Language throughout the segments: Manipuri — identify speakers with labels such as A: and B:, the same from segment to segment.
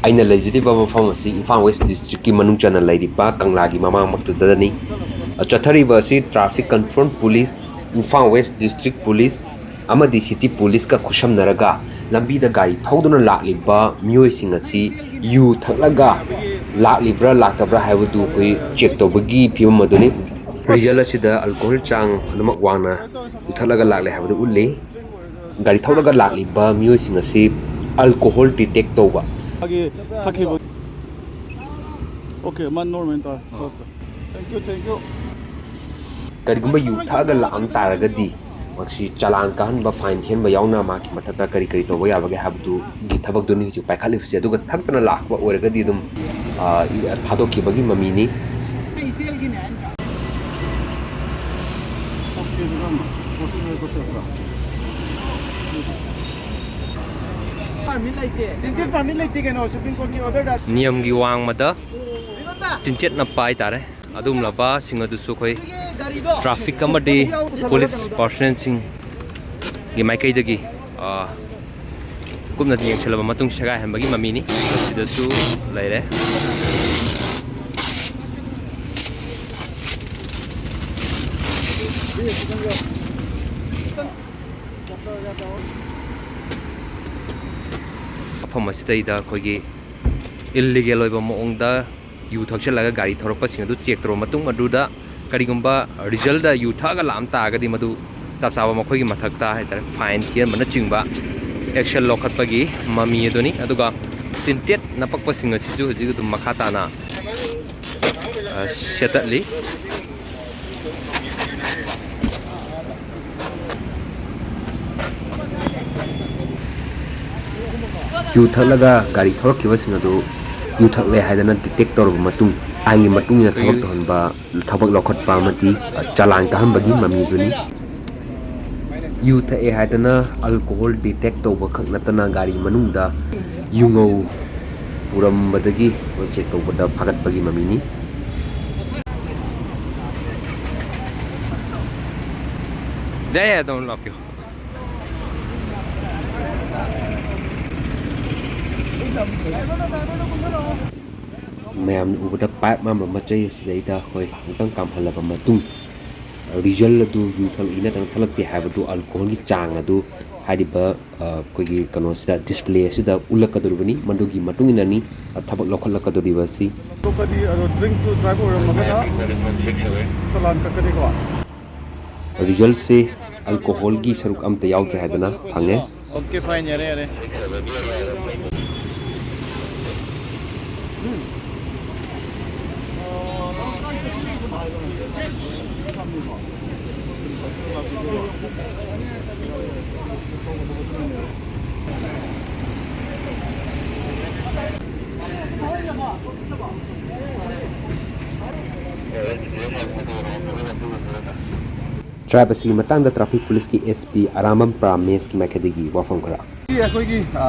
A: ꯑꯩꯅ ꯂꯩꯖꯔꯤꯕ ꯃꯐꯝ ꯑꯁꯤ ꯏꯝꯐꯥꯜ ꯋꯦꯁ ꯗꯤꯁꯇ꯭ꯔꯤꯛꯀꯤ ꯃꯅꯨꯡ ꯆꯟꯅ ꯂꯩꯔꯤꯕ ꯀꯪꯂꯥꯒꯤ ꯃꯃꯥꯡꯃꯛꯇꯨꯗꯅꯤ꯫ ꯆꯠꯊꯔꯤꯕ ꯑꯁꯤ traffic control police, Imphal west district police ꯑꯃꯗꯤ ꯁꯤꯇꯤ ꯄꯨꯂꯤꯁꯀ ꯈꯨꯠꯁꯝꯅꯔꯒ ꯂꯝꯕꯤꯗ ꯒꯥꯔꯤ ꯊꯧꯗꯨꯅ ꯂꯥꯛꯂꯤꯕ ꯃꯤꯑꯣꯏꯁꯤꯡ ꯑꯁꯤ ꯌꯨ ꯊꯛꯂꯒ ꯂꯥꯛꯂꯤꯕ꯭ꯔꯥ ꯂꯥꯛꯇꯕ꯭ꯔꯥ ꯍꯥꯏꯕꯗꯨ ꯑꯩꯈꯣꯏ ꯆꯦꯛ ꯇꯧꯕꯒꯤ ꯐꯤꯕꯝ ꯑꯗꯨꯅꯤ꯫ ꯔꯤꯖꯜ ꯑꯁꯤꯗ ꯑꯜꯀꯣꯍꯣꯜ ꯆꯥꯡ ꯑꯗꯨꯃꯛ ꯋꯥꯡꯅ ꯌꯨ ꯊꯛꯂꯒ ꯂꯥꯛꯂꯦ ꯍꯥꯏꯕꯗꯨ ꯎꯠꯂꯤ꯫ ꯒꯥꯔꯤ ꯊꯧꯔꯒ ꯂꯥꯛꯂꯤꯕ ꯃꯤꯑꯣꯏꯁꯤꯡ ꯑꯁꯤ ꯑꯜꯀꯣꯍꯣꯜ ꯗꯤꯇꯦꯛ ꯇꯧꯕ
B: Okay, man normal tar. Thank you.
A: ꯀꯔꯤꯒꯨꯝꯕ ꯌꯨ ꯊꯛꯑꯒ ꯂꯥꯛꯑꯝ ꯇꯥꯔꯒꯗꯤ ꯃꯁꯤ ꯆꯂꯥꯟ ꯀꯥꯍꯟꯕ, ꯐꯥꯏꯟ ꯊꯤꯍꯟꯕ ꯌꯥꯎꯅ ꯃꯍꯥꯛꯀꯤ ꯃꯊꯛꯇ ꯀꯔꯤ ꯀꯔꯤ ꯇꯧꯕ ꯌꯥꯕꯒꯦ ꯍꯥꯏꯕꯗꯨꯒꯤ ꯊꯕꯛꯇꯨꯅꯤ ꯍꯧꯖꯤꯛ ꯄꯥꯏꯈꯠꯂꯤꯕꯁꯦ꯫ ꯑꯗꯨꯒ ꯊꯛꯇꯅ ꯂꯥꯛꯄ ꯑꯣꯏꯔꯒꯗꯤ ꯑꯗꯨꯝ ꯊꯥꯗꯣꯛꯈꯤꯕꯒꯤ ꯃꯃꯤꯅꯤ꯫ ꯅꯤꯌꯝꯒꯤ ꯋꯥꯡꯃꯗ ꯇꯤꯟꯆꯦꯠꯅ ꯄꯥꯏ ꯇꯥꯔꯦ ꯑꯗꯨꯝꯂꯕ ꯁꯤꯡ ꯑꯗꯨꯁꯨ ꯑꯩꯈꯣꯏ ꯇ꯭ꯔꯥꯐꯤꯛ ꯑꯃꯗꯤ ꯄꯨꯂꯤꯁ ꯄꯥꯔꯁꯣꯅꯦꯜꯁꯤꯡꯒꯤ ꯃꯥꯏꯀꯩꯗꯒꯤ ꯀꯨꯞꯅ ꯌꯦꯡꯁꯤꯜꯂꯕ ꯃꯇꯨꯡ ꯁꯦꯒꯥꯏꯍꯟꯕꯒꯤ ꯃꯃꯤꯅꯤ꯫ ꯃꯁꯤꯗꯁꯨ ꯂꯩꯔꯦ꯫ ꯃꯐꯝ ꯑꯁꯤꯗꯩꯗ ꯑꯩꯈꯣꯏꯒꯤ ꯏꯜꯂꯤꯒꯦꯜ ꯑꯣꯏꯕ ꯃꯑꯣꯡꯗ ꯌꯨ ꯊꯛꯆꯜꯂꯒ ꯒꯥꯔꯤ ꯊꯧꯔꯛꯄꯁꯤꯡ ꯑꯗꯨ ꯆꯦꯛ ꯇꯧꯔꯕ ꯃꯇꯨꯡ ꯑꯗꯨꯗ ꯀꯔꯤꯒꯨꯝꯕ ꯔꯤꯖꯜꯗ ꯌꯨ ꯊꯛꯑꯒ ꯂꯥꯛꯑꯝ ꯇꯥꯔꯒꯗꯤ ꯃꯗꯨ ꯆꯞ ꯆꯥꯕ ꯃꯈꯣꯏꯒꯤ ꯃꯊꯛꯇ ꯍꯥꯏꯇꯥꯔꯦ ꯐꯥꯏꯟ ꯊꯤꯍꯟꯕꯅꯆꯤꯡꯕ ꯑꯦꯛꯁꯟ ꯂꯧꯈꯠꯄꯒꯤ ꯃꯃꯤ ꯑꯗꯨꯅꯤ꯫ ꯑꯗꯨꯒ ꯇꯤꯟꯇꯦꯠ ꯅꯄꯛꯄꯁꯤꯡ ꯑꯁꯤꯁꯨ ꯍꯧꯖꯤꯛ ꯑꯗꯨꯝ ꯃꯈꯥ ꯇꯥꯅ ꯁꯦꯠꯇꯠꯂꯤ꯫ ꯌꯨ ꯊꯛꯂꯒ ꯒꯥꯔꯤ ꯊꯧꯔꯛꯈꯤꯕꯁꯤꯡ ꯑꯗꯨ ꯌꯨ ꯊꯛꯂꯦ ꯍꯥꯏꯗꯅ ꯗꯤꯇꯦꯛ ꯇꯧꯔꯕ ꯃꯇꯨꯡ ꯑꯥꯏꯟꯒꯤ ꯃꯇꯨꯡ ꯏꯟꯅ ꯊꯕꯛ ꯇꯧꯍꯟꯕ, ꯊꯕꯛ ꯂꯧꯈꯠꯄ ꯑꯃꯗꯤ ꯆꯂꯥꯟ ꯀꯥꯍꯟꯕꯒꯤ ꯃꯃꯤꯗꯨꯅꯤ꯫ ꯌꯨ ꯊꯛꯑꯦ ꯍꯥꯏꯗꯅ ꯑꯜꯀꯣꯍꯣꯜ ꯗꯤꯇꯦꯛ ꯇꯧꯕ ꯈꯛ ꯅꯠꯇꯅ ꯒꯥꯔꯤ ꯃꯅꯨꯡꯗ ꯌꯨꯉꯧ ꯄꯨꯔꯝꯕꯗꯒꯤ ꯆꯦꯛ ꯇꯧꯕꯗ ꯐꯥꯒꯠꯄꯒꯤ ꯃꯃꯤꯅꯤ꯫ ꯃꯌꯥꯝꯅ ꯎꯕꯗ ꯄꯥꯏꯞ ꯃꯥꯟꯕ ꯃꯆꯩ ꯑꯁꯤꯗꯩꯗ ꯑꯩꯈꯣꯏ ꯑꯃꯨꯛꯇꯪ ꯀꯥꯝꯍꯜꯂꯕ ꯃꯇꯨꯡ ꯔꯤꯖꯜ ꯑꯗꯨ ꯌꯨ ꯊꯛꯂꯛꯏ ꯅꯠꯇ꯭ꯔꯒ ꯊꯛꯂꯛꯇꯦ ꯍꯥꯏꯕꯗꯨ ꯑꯜꯀꯣꯍꯣꯜꯒꯤ ꯆꯥꯡ ꯑꯗꯨ ꯍꯥꯏꯔꯤꯕ ꯑꯩꯈꯣꯏꯒꯤ ꯀꯩꯅꯣꯁꯤꯗ ꯗꯤꯁꯄ꯭ꯂꯦ ꯑꯁꯤꯗ ꯎꯠꯂꯛꯀꯗꯧꯔꯤꯕꯅꯤ꯫ ꯃꯗꯨꯒꯤ ꯃꯇꯨꯡ ꯏꯟꯅꯅꯤ ꯊꯕꯛ ꯂꯧꯈꯠꯂꯛꯀꯗꯧꯔꯤꯕ ꯑꯁꯤ꯫ ꯔꯤꯖꯜꯁꯦ ꯑꯜꯀꯣꯍꯣꯜꯒꯤ ꯁꯔꯨꯛ ꯑꯝꯇ ꯌꯥꯎꯗ꯭ꯔꯦ ꯍꯥꯏꯗꯅ ꯐꯪꯉꯦ꯫
B: Okay, fine, yare.
A: ꯇ꯭ꯔꯥꯏꯕ ꯑꯁꯤꯒꯤ ꯃꯇꯥꯡꯗ ꯇ꯭ꯔꯥꯐꯤꯛ ꯄꯨꯂꯤꯁꯀꯤ SP ꯑꯔꯥꯝꯕꯝ ꯄ꯭ꯔꯥꯃꯦꯁꯀꯤ ꯃꯥꯏꯀꯩꯗꯒꯤ ꯋꯥꯐꯝ ꯈꯔ꯫
B: ꯑꯩꯈꯣꯏꯒꯤ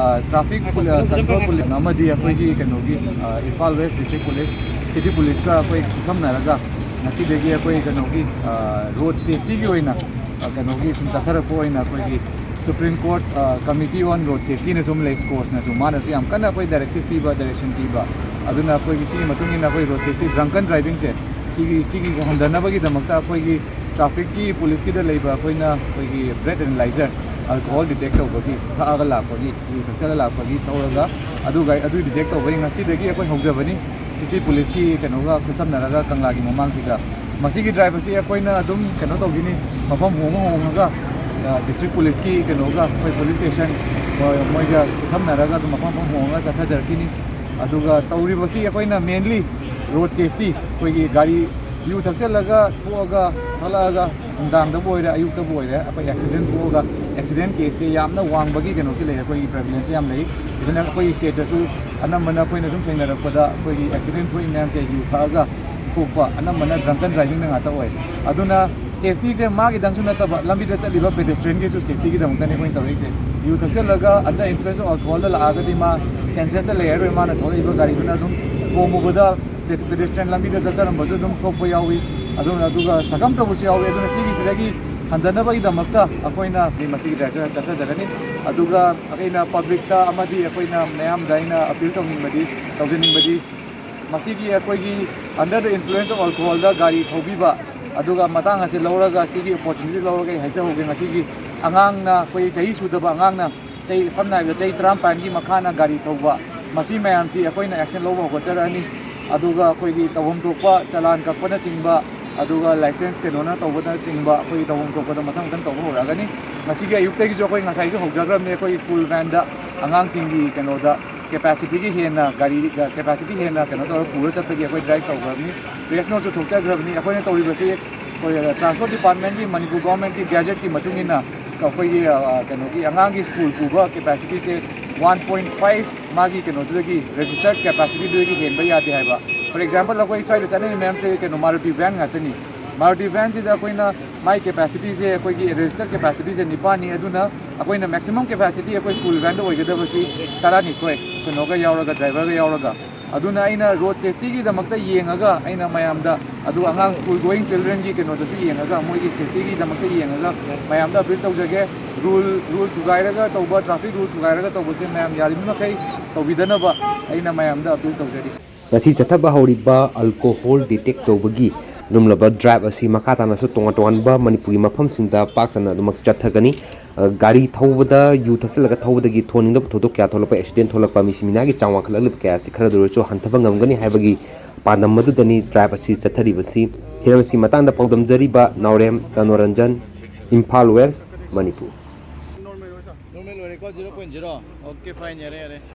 B: ꯇ꯭ꯔꯥꯐꯤꯛ ꯀꯟꯇ꯭ꯔꯣꯜ ꯄꯨꯂꯤꯁ ꯑꯃꯗꯤ ꯑꯩꯈꯣꯏꯒꯤ ꯀꯩꯅꯣꯒꯤ Imphal west district police, city ꯄꯨꯂꯤꯁꯀ ꯑꯩꯈꯣꯏ ꯈꯨꯠꯁꯝꯅꯔꯒ ꯉꯁꯤꯗꯒꯤ ꯑꯩꯈꯣꯏ ꯀꯩꯅꯣꯒꯤ ꯔꯣꯗ ꯁꯦꯐꯇꯤꯒꯤ ꯑꯣꯏꯅ ꯀꯩꯅꯣꯒꯤ ꯁꯨꯝ ꯆꯠꯊꯔꯛꯄ ꯑꯣꯏꯅ ꯑꯩꯈꯣꯏꯒꯤ ꯁꯨꯄ꯭ꯔꯤꯝ ꯀꯣꯔꯠ ꯀꯃꯤꯇꯤ ꯑꯣꯟ ꯔꯣꯗ ꯁꯦꯐꯇꯤꯅ ꯁꯨꯝ ꯂꯦꯛꯁ ꯀꯣꯔꯁꯅꯁꯨ ꯃꯥꯅꯁꯨ ꯌꯥꯝ ꯀꯟꯅ ꯑꯩꯈꯣꯏ ꯗꯥꯏꯔꯦꯛꯇꯤቭ ꯄꯤꯕ, ꯗꯥꯏꯔꯦꯛꯁꯟ ꯄꯤꯕ꯫ ꯑꯗꯨꯅ ꯑꯩꯈꯣꯏꯒꯤ ꯁꯤꯒꯤ ꯃꯇꯨꯡ ꯏꯟꯅ ꯑꯩꯈꯣꯏ ꯔꯣꯗ ꯁꯦꯐꯇꯤ ꯗ꯭ꯔꯪꯀꯟ ꯗ꯭ꯔꯥꯏꯚꯤꯡꯁꯦ ꯁꯤꯒꯤ ꯍꯟꯊꯅꯕꯒꯤꯗꯃꯛꯇ ꯑꯩꯈꯣꯏꯒꯤ ꯇ꯭ꯔꯥꯐꯤꯛꯀꯤ ꯄꯨꯂꯤꯁꯀꯤꯗ ꯂꯩꯕ ꯑꯩꯈꯣꯏꯅ ꯑꯩꯈꯣꯏꯒꯤ ꯕ꯭ꯔꯦꯠ ꯑꯦꯅꯥꯂꯥꯏꯖꯔ ꯑꯜꯀꯣꯍꯣꯜ ꯗꯤꯇꯦꯛ ꯇꯧꯕꯒꯤ, ꯊꯛꯑꯒ ꯂꯥꯛꯄꯒꯤ, ꯌꯨ ꯊꯛꯆꯜꯂ ꯂꯥꯛꯄꯒꯤ ꯇꯧꯔꯒ ꯑꯗꯨ ꯗꯤꯇꯦꯛ ꯇꯧꯕꯒꯤ ꯉꯁꯤꯗꯒꯤ ꯑꯩꯈꯣꯏ ꯍꯧꯖꯕꯅꯤ ꯁꯤꯇꯤ ꯄꯨꯂꯤꯁꯀꯤ ꯀꯩꯅꯣꯒ ꯈꯨꯠꯁꯝꯅꯔꯒ ꯀꯪꯂꯥꯒꯤ ꯃꯃꯥꯡꯁꯤꯗ꯫ ꯃꯁꯤꯒꯤ ꯗ꯭ꯔꯥꯏꯚꯔꯁꯤ ꯑꯩꯈꯣꯏꯅ ꯑꯗꯨꯝ ꯀꯩꯅꯣ ꯇꯧꯈꯤꯅꯤ, ꯃꯐꯝ ꯍꯣꯡꯉꯒ ꯗꯤꯁꯇ꯭ꯔꯤꯛ ꯄꯨꯂꯤꯁꯀꯤ ꯀꯩꯅꯣꯒ ꯑꯩꯈꯣꯏ ꯄꯨꯂꯤꯁ ꯁ꯭ꯇꯦꯁꯟ ꯃꯣꯏꯒ ꯈꯨꯠꯁꯝꯅꯔꯒ ꯑꯗꯨꯝ ꯃꯐꯝ ꯍꯣꯡꯉꯒ ꯆꯠꯊꯖꯔꯛꯈꯤꯅꯤ꯫ ꯑꯗꯨꯒ ꯇꯧꯔꯤꯕꯁꯤ ꯑꯩꯈꯣꯏꯅ ꯃꯦꯟꯂꯤ ꯔꯣꯗ ꯁꯦꯐꯇꯤ, ꯑꯩꯈꯣꯏꯒꯤ ꯒꯥꯔꯤ ꯌꯨ ꯊꯛꯆꯜꯂꯒ ꯊꯣꯛꯑꯒ ꯊꯣꯛꯂꯛꯑꯒ ꯅꯨꯡꯗꯥꯡꯗꯕꯨ ꯑꯣꯏꯔꯦ ꯑꯌꯨꯛꯇꯕꯨ ꯑꯣꯏꯔꯦ ꯑꯩꯈꯣꯏ ꯑꯦꯛꯁꯤꯗꯦꯟ ꯊꯣꯛꯑꯒ ꯑꯦꯛꯁꯤꯗꯦꯟ ꯀꯦꯁꯁꯦ ꯌꯥꯝꯅ ꯋꯥꯡꯕꯒꯤ ꯀꯩꯅꯣꯁꯤ ꯂꯩ, ꯑꯩꯈꯣꯏꯒꯤ ꯄ꯭ꯔꯦꯚꯂꯦꯟꯁꯁꯦ ꯌꯥꯝ ꯂꯩ꯫ ꯏꯚꯟ ꯑꯩꯈꯣꯏꯒꯤ ꯁ꯭ꯇꯦꯠꯇꯁꯨ ꯑꯅꯝꯕꯅ ꯑꯩꯈꯣꯏꯅ ꯁꯨꯝ ꯊꯦꯡꯅꯔꯛꯄꯗ ꯑꯩꯈꯣꯏꯒꯤ ꯑꯦꯛꯁꯤꯗꯦꯟ ꯊꯣꯛꯏ ꯃꯌꯥꯝꯁꯦ ꯌꯨ ꯊꯛꯑꯒ ꯊꯣꯛꯄ, ꯑꯅꯝꯕꯅ ꯗ꯭ꯔꯪꯀꯟ ꯗ꯭ꯔꯥꯏꯚꯤꯡꯅ ꯉꯥꯛꯇ ꯑꯣꯏ꯫ ꯑꯗꯨꯅ ꯁꯦꯐꯇꯤꯁꯦ ꯃꯥꯒꯤꯗꯪꯁꯨ ꯅꯠꯇꯕ ꯂꯝꯕꯤꯗ ꯆꯠꯂꯤꯕ ꯄꯦꯗꯦꯁꯇ꯭ꯔꯤꯌꯟꯒꯤꯁꯨ ꯁꯦꯐꯇꯤꯒꯤꯗꯃꯛꯇꯅꯤ ꯑꯩꯈꯣꯏꯅ ꯇꯧꯔꯛꯏꯁꯦ꯫ ꯌꯨ ꯊꯛꯆꯜꯂꯒ ꯑꯟꯗꯔ ꯏꯟꯐ꯭ꯂꯨꯌꯦꯟꯁ ꯑꯣꯐ ꯑꯜꯀꯣꯍꯣꯜꯗ ꯂꯥꯛꯑꯒꯗꯤ ꯃꯥ ꯁꯦꯟꯁꯦꯁꯇ ꯂꯩꯔꯔꯣꯏ, ꯃꯥꯅ ꯊꯧꯔꯛꯏꯕ ꯒꯥꯔꯤꯗꯨꯅ ꯑꯗꯨꯝ ꯊꯣꯝꯃꯨꯕꯗ ꯄꯦꯗꯦꯁꯇ꯭ꯔꯤꯌꯟ ꯂꯝꯕꯤꯗ ꯆꯠꯆꯔꯝꯕꯁꯨ ꯑꯗꯨꯝ ꯁꯣꯛꯄ ꯌꯥꯎꯏ, ꯑꯗꯨꯒ ꯁꯛꯀꯝ ꯇꯧꯕꯁꯨ ꯌꯥꯎꯏ꯫ ꯑꯗꯨꯅ ꯁꯤꯒꯤꯁꯤꯗꯒꯤ ꯍꯟꯗꯅꯕꯒꯤꯗꯃꯛꯇ ꯑꯩꯈꯣꯏꯅ ꯃꯁꯤꯒꯤ ꯗ꯭ꯔꯥꯏꯕꯁꯦ ꯆꯠꯊꯖꯒꯅꯤ ꯑꯗꯨꯒ ꯑꯩꯅ ꯄꯕ꯭ꯂꯤꯛꯇ ꯑꯃꯗꯤ ꯑꯩꯈꯣꯏꯅ ꯃꯌꯥꯝꯗ ꯑꯩꯅ ꯑꯄꯤꯜ ꯇꯧꯖꯅꯤꯡꯕꯗꯤ ꯃꯁꯤꯒꯤ ꯑꯩꯈꯣꯏꯒꯤ ꯑꯟꯗꯔ ꯗ ꯏꯟꯐ꯭ꯂꯨꯌꯦꯟꯁ ꯑꯣꯐ ꯑꯜꯀꯣꯍꯣꯜꯗ ꯒꯥꯔꯤ ꯊꯧꯕꯤꯕ ꯑꯗꯨꯒ ꯃꯇꯥꯡ ꯑꯁꯤ ꯂꯧꯔꯒ ꯁꯤꯒꯤ ꯑꯣꯄꯣꯔꯆꯨꯅꯤꯇꯤ ꯂꯧꯔꯒ ꯑꯩ ꯍꯥꯏꯖꯍꯧꯒꯦ ꯉꯁꯤꯒꯤ ꯑꯉꯥꯡꯅ ꯑꯩꯈꯣꯏ ꯆꯍꯤ ꯁꯨꯗꯕ ꯑꯉꯥꯡꯅ ꯁꯝꯅ ꯍꯥꯏꯔꯕꯗ ꯆꯍꯤ 19ꯒꯤ ꯃꯈꯥꯅ ꯒꯥꯔꯤ ꯊꯧꯕ ꯃꯁꯤ ꯃꯌꯥꯝꯁꯤ ꯑꯩꯈꯣꯏꯅ ꯑꯦꯛꯁꯟ ꯂꯧꯕ ꯍꯧꯒꯠꯆꯔꯛꯑꯅꯤ ꯑꯗꯨꯒ ꯑꯩꯈꯣꯏꯒꯤ ꯇꯧꯐꯝ ꯊꯣꯛꯄ ꯆꯂꯥꯟ ꯀꯛꯄꯅꯆꯤꯡꯕ ꯑꯗꯨꯒ ꯂꯥꯏꯁꯦꯟꯁ ꯀꯩꯅꯣꯅ ꯇꯧꯕꯅꯆꯤꯡꯕ ꯑꯩꯈꯣꯏ ꯇꯧꯐꯝ ꯊꯣꯛꯄꯗ ꯃꯊꯪ ꯇꯧꯕ ꯍꯧꯔꯛꯑꯒꯅꯤ ꯉꯁꯤꯒꯤ ꯑꯌꯨꯛꯇꯒꯤꯁꯨ ꯑꯩꯈꯣꯏ ꯉꯁꯥꯏꯁꯨ ꯍꯧꯖꯈ꯭ꯔꯕꯅꯤ ꯑꯩꯈꯣꯏ ꯁ꯭ꯀꯨꯜ ꯚꯦꯟꯗ ꯑꯉꯥꯡꯁꯤꯡꯒꯤ ꯀꯩꯅꯣꯗ ꯀꯦꯄꯥꯁꯤꯇꯤꯒꯤ ꯍꯦꯟꯅ ꯒꯥꯔꯤ ꯀꯦꯄꯥꯁꯤꯇꯤ ꯍꯦꯟꯅ ꯀꯩꯅꯣ ꯇꯧꯔꯒ ꯄꯨꯔ ꯆꯠꯄꯒꯤ ꯑꯩꯈꯣꯏ ꯗ꯭ꯔꯥꯏꯕ ꯇꯧꯈ꯭ꯔꯕꯅꯤ ꯄ꯭ꯔꯦꯁ ꯅꯣꯠꯁꯨ ꯊꯣꯛꯆꯈ꯭ꯔꯕꯅꯤ ꯑꯩꯈꯣꯏꯅ ꯇꯧꯔꯤꯕꯁꯤ ꯑꯩꯈꯣꯏ ꯇ꯭ꯔꯥꯟꯁꯄꯣꯔꯠ ꯗꯤꯄꯥꯔꯠꯃꯦꯟꯒꯤ ꯃꯅꯤꯄꯨꯔ ꯒꯣꯔꯃꯦꯟꯠꯀꯤ ꯒꯦꯖꯦꯠꯀꯤ ꯃꯇꯨꯡ ꯏꯟꯅ ꯑꯩꯈꯣꯏꯒꯤ ꯀꯩꯅꯣꯒꯤ ꯑꯉꯥꯡꯒꯤ ꯁ꯭ꯀꯨꯜ ꯄꯨꯕ ꯀꯦꯄꯥꯁꯤꯇꯤꯁꯦ 1.5 ꯃꯥꯒꯤ ꯀꯩꯅꯣꯗꯨꯗꯒꯤ ꯔꯦꯖꯤꯁꯇꯔꯠ ꯀꯦꯄꯥꯁꯤꯇꯤꯗꯨꯗꯒꯤ ꯍꯦꯟꯕ ꯌꯥꯗꯦ ꯍꯥꯏꯕ ꯐꯣꯔ ꯑꯦꯛꯖꯥꯝꯄꯜ ꯑꯩꯈꯣꯏ ꯁ꯭ꯋꯥꯏꯗ ꯆꯠꯅꯔꯤꯕ ꯃꯌꯥꯝꯁꯦ ꯀꯩꯅꯣ ꯃꯥꯔꯨꯇꯤ ꯚꯦꯟ ꯉꯥꯛꯇꯅꯤ ꯃꯥꯔꯨꯇꯤ ꯚꯦꯟꯁꯤꯗ ꯑꯩꯈꯣꯏꯅ ꯃꯥꯏ ꯀꯦꯄꯥꯁꯤꯇꯤꯁꯦ ꯑꯩꯈꯣꯏꯒꯤ ꯔꯦꯖꯤꯁꯇꯔ ꯀꯦꯄꯥꯁꯤꯇꯤꯁꯦ 9ꯅꯤ ꯑꯗꯨꯅ ꯑꯩꯈꯣꯏꯅ ꯃꯦꯛꯁꯤꯃꯝ ꯀꯦꯄꯥꯁꯤꯇꯤ ꯑꯩꯈꯣꯏ ꯁ꯭ꯀꯨꯜ ꯚꯦꯟꯗ ꯑꯣꯏꯒꯗꯕꯁꯤ 12 ꯀꯩꯅꯣꯒ ꯌꯥꯎꯔꯒ ꯗ꯭राꯏꯚꯔꯒ ꯌꯥꯎꯔꯒ ꯑꯗꯨꯅ ꯑꯩꯅ ꯔꯣꯗ ꯁꯦꯐꯇꯤꯒꯤꯗꯃꯛꯇ ꯌꯦꯡꯉꯒ ꯑꯩꯅ ꯃꯌꯥꯝꯗ ꯑꯗꯨꯒ ꯑꯉꯥꯡ ꯁ꯭ꯀꯨꯜ ꯒꯣꯌꯤꯡ ꯆꯤꯜꯗ꯭ꯔꯦꯟꯒꯤ ꯀꯩꯅꯣꯗꯁꯨ ꯌꯦꯡꯉꯒ ꯃꯣꯏꯒꯤ ꯁꯦꯐꯇꯤꯒꯤꯗꯃꯛꯇ ꯌꯦꯡꯉꯒ ꯃꯌꯥꯝꯗ ꯑꯄꯤꯜ ꯇꯧꯖꯒꯦ ꯔꯨꯜ ꯊꯨꯒꯥꯏꯔꯒ ꯇꯧꯕ ꯇ꯭ꯔꯥꯐꯤꯛ ꯔꯨꯜ ꯊꯨꯒꯥꯏꯔꯒ ꯇꯧꯕꯁꯦ ꯃꯌꯥꯝ ꯌꯥꯔꯤꯕꯃꯈꯩ ꯇꯧꯕꯤꯗꯅꯕ ꯑꯩꯅ ꯃꯌꯥꯝꯗ ꯑꯄꯤꯜ ꯇꯧꯖꯔꯤ
A: ꯉꯁꯤ ꯆꯠꯊꯕ ꯍꯧꯔꯤꯕ ꯑꯜꯀꯣꯍꯣꯜ ꯗꯤꯇꯦꯛ ꯇꯧꯕꯒꯤ ꯑꯗꯨꯝꯂꯕ ꯗ꯭ꯔꯥꯏꯕ ꯑꯁꯤ ꯃꯈꯥ ꯇꯥꯅꯁꯨ ꯇꯣꯉꯥꯟ ꯇꯣꯉꯥꯟꯕ ꯃꯅꯤꯄꯨꯔꯒꯤ ꯃꯐꯝꯁꯤꯡꯗ ꯄꯥꯛ ꯁꯟꯅ ꯑꯗꯨꯃꯛ ꯆꯠꯊꯒꯅꯤ ꯒꯥꯔꯤ ꯊꯧꯕꯗ ꯌꯨ ꯊꯛꯆꯤꯜꯂꯒ ꯊꯧꯕꯗꯒꯤ ꯊꯣꯛꯅꯤꯡꯗꯕ ꯊꯧꯗꯣꯛ ꯀꯌꯥ ꯊꯣꯛꯂꯛꯄ ꯑꯦꯛꯁꯤꯗꯦꯟ ꯊꯣꯛꯂꯛꯄ ꯃꯤꯁꯤ ꯃꯤꯅꯥꯒꯤ ꯆꯥꯡ ꯋꯥꯡꯈꯠꯂꯛꯂꯤꯕ ꯀꯌꯥ ꯑꯁꯤ ꯈꯔꯗ ꯑꯣꯏꯔꯁꯨ ꯍꯟꯊꯕ ꯉꯝꯒꯅꯤ ꯍꯥꯏꯕꯒꯤ ꯄꯥꯟꯗꯝ ꯑꯗꯨꯗꯅꯤ ꯗ꯭ꯔꯥꯏꯕ ꯑꯁꯤ ꯆꯠꯊꯔꯤꯕꯁꯤ ꯍꯤꯔꯝ ꯑꯁꯤ ꯃꯇꯥꯡꯗ ꯄꯥꯎꯗꯝꯖꯔꯤꯕ ꯅꯥꯎꯔꯦꯝ ꯀꯅꯣꯔꯟꯖꯟ ꯏꯝꯐꯥꯜ ꯋꯦꯁ ꯃꯅꯤꯄꯨꯔ
C: ꯅꯣꯔꯃꯦꯜ ꯑꯣꯏꯔꯦꯀꯣ 0.0 ꯑꯣꯀꯦ ꯐꯥꯏꯟ ꯌꯥꯔꯦ